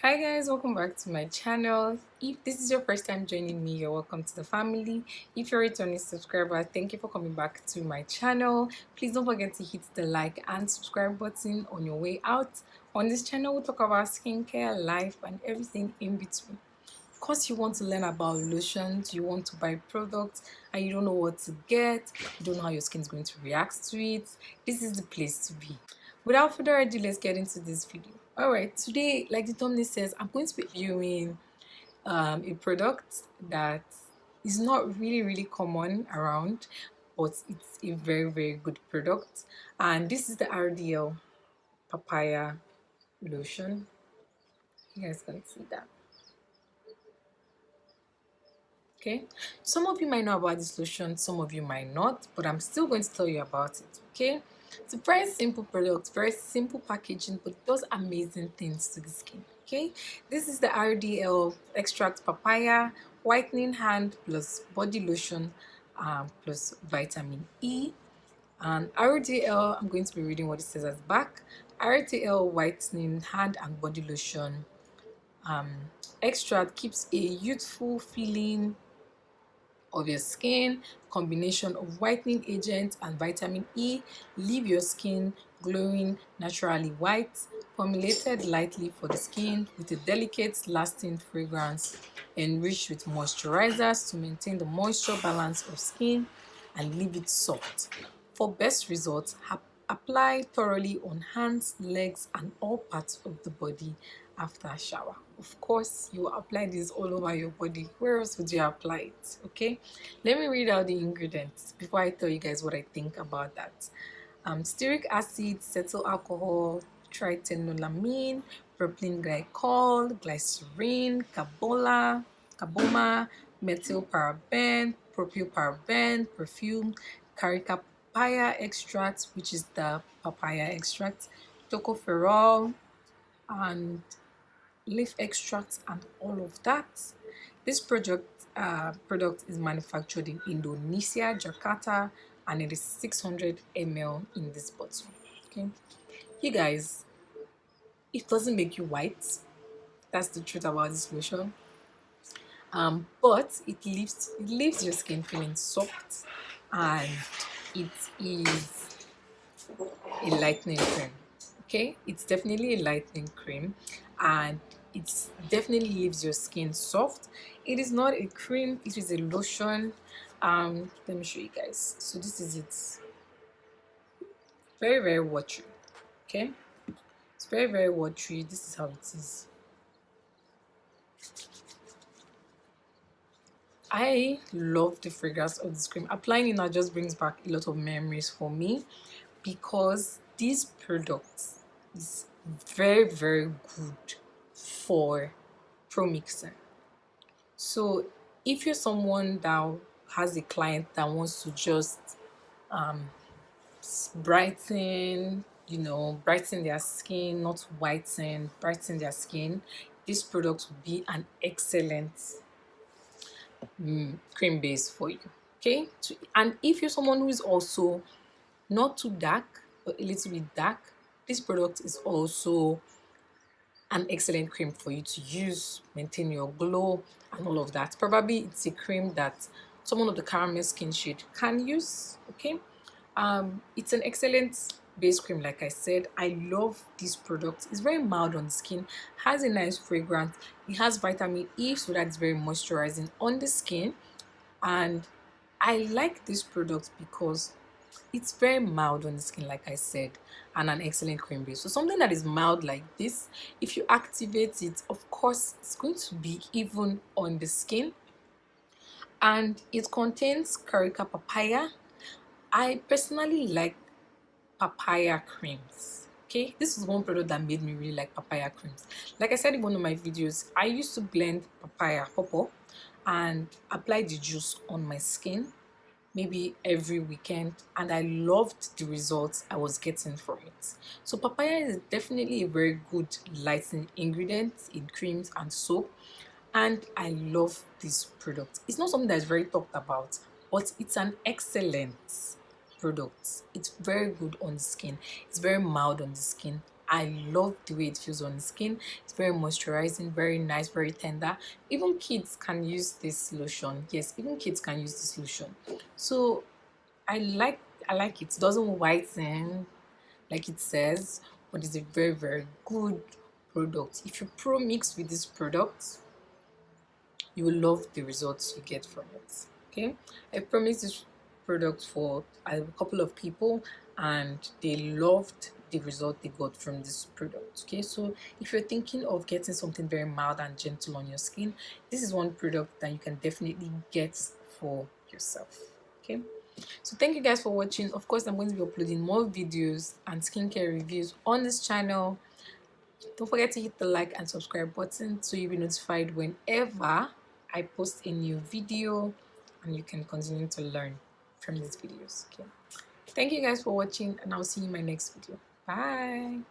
Hi guys, welcome back to my channel. If this is your first time joining me, you're welcome to the family. If you're a returning subscriber, thank you for coming back to my channel. Please don't forget to hit the like and subscribe button on your way out. On this channel, we'll talk about skincare, life, and everything in between. Of course, you want to learn about lotions, you want to buy products, and you don't know what to get, you don't know how your skin is going to react to it. This is the place to be. Without further ado, let's get into this video. Alright, today, like the thumbnail says, I'm going to be reviewing a product that is not really common around, but it's a very good product. And this is the Rdl Papaya lotion. You guys can see that. Okay, some of you might know about this lotion, some of you might not, but I'm still going to tell you about it. Okay, it's a very simple product, very simple packaging, but it does amazing things to the skin. Okay, this is the RDL extract papaya whitening hand plus body lotion plus vitamin E. And RDL, I'm going to be reading what it says at the back. RDL whitening hand and body lotion extract keeps a youthful feeling of your skin. Combination of whitening agent and vitamin E leave your skin glowing naturally white. Formulated lightly for the skin with a delicate lasting fragrance, enriched with moisturizers to maintain the moisture balance of skin and leave it soft. For best results, apply thoroughly on hands, legs, and all parts of the body after a shower. Of course, you will apply this all over your body. Where else would you apply it? Okay, let me read out the ingredients before I tell you guys what I think about that. Stearic acid, cetyl alcohol, tritennolamine, propylene glycol, glycerin, carboma, methyl paraben, propyl paraben, perfume, carica papaya extract, which is the papaya extract, tocopherol, and leaf extracts, and all of that. This product is manufactured in Indonesia, Jakarta, and it is 600 ml in this bottle. Okay, you guys, it doesn't make you white. That's the truth about this lotion. But it leaves your skin feeling soft, and it is a lightening cream. Okay, it's definitely a lightening cream, and it definitely leaves your skin soft. It is not a cream, it is a lotion. Let me show you guys. So this is it. Very watery. Okay, it's very watery. This is how it is. I love the fragrance of this cream. Applying it now just brings back a lot of memories for me, because this product is very good for promixing. So if you're someone that has a client that wants to just um, brighten, brighten their skin, not whiten, brighten their skin, this product would be an excellent cream base for you. Okay, and if you're someone who is also not too dark but a little bit dark, this product is also an excellent cream for you to use, maintain your glow and all of that. Probably it's a cream that someone of the caramel skin shade can use. Okay, it's an excellent base cream. Like I said, I love this product. It's very mild on the skin, has a nice fragrance, it has vitamin E, so that's very moisturizing on the skin. And I like this product because it's very mild on the skin, like I said, and an excellent cream base. So something that is mild like this, if you activate it, of course it's going to be even on the skin. And it contains carica papaya. I personally like papaya creams. Okay, this is one product that made me really like papaya creams. Like I said in one of my videos, I used to blend papaya pawpaw and apply the juice on my skin maybe every weekend, and I loved the results I was getting from it. So papaya is definitely a very good lightening ingredient in creams and soap, and I love this product. It's not something that is very talked about, but it's an excellent product. It's very good on the skin, it's very mild on the skin. I love the way it feels on the skin. It's very moisturizing, very nice, very tender. Even kids can use this lotion. Yes, even kids can use this lotion. So I like I like it. It doesn't whiten like it says, but it's a very, very good product. If you pro mix with this product, you will love the results you get from it. Okay, I promised this product for a couple of people and they loved the result they got from this product. Okay, so if you're thinking of getting something very mild and gentle on your skin, this is one product that you can definitely get for yourself. Okay, so thank you guys for watching. Of course, I'm going to be uploading more videos and skincare reviews on this channel. Don't forget to hit the like and subscribe button so you'll be notified whenever I post a new video, and you can continue to learn from these videos. Okay, thank you guys for watching, and I'll see you in my next video. Bye.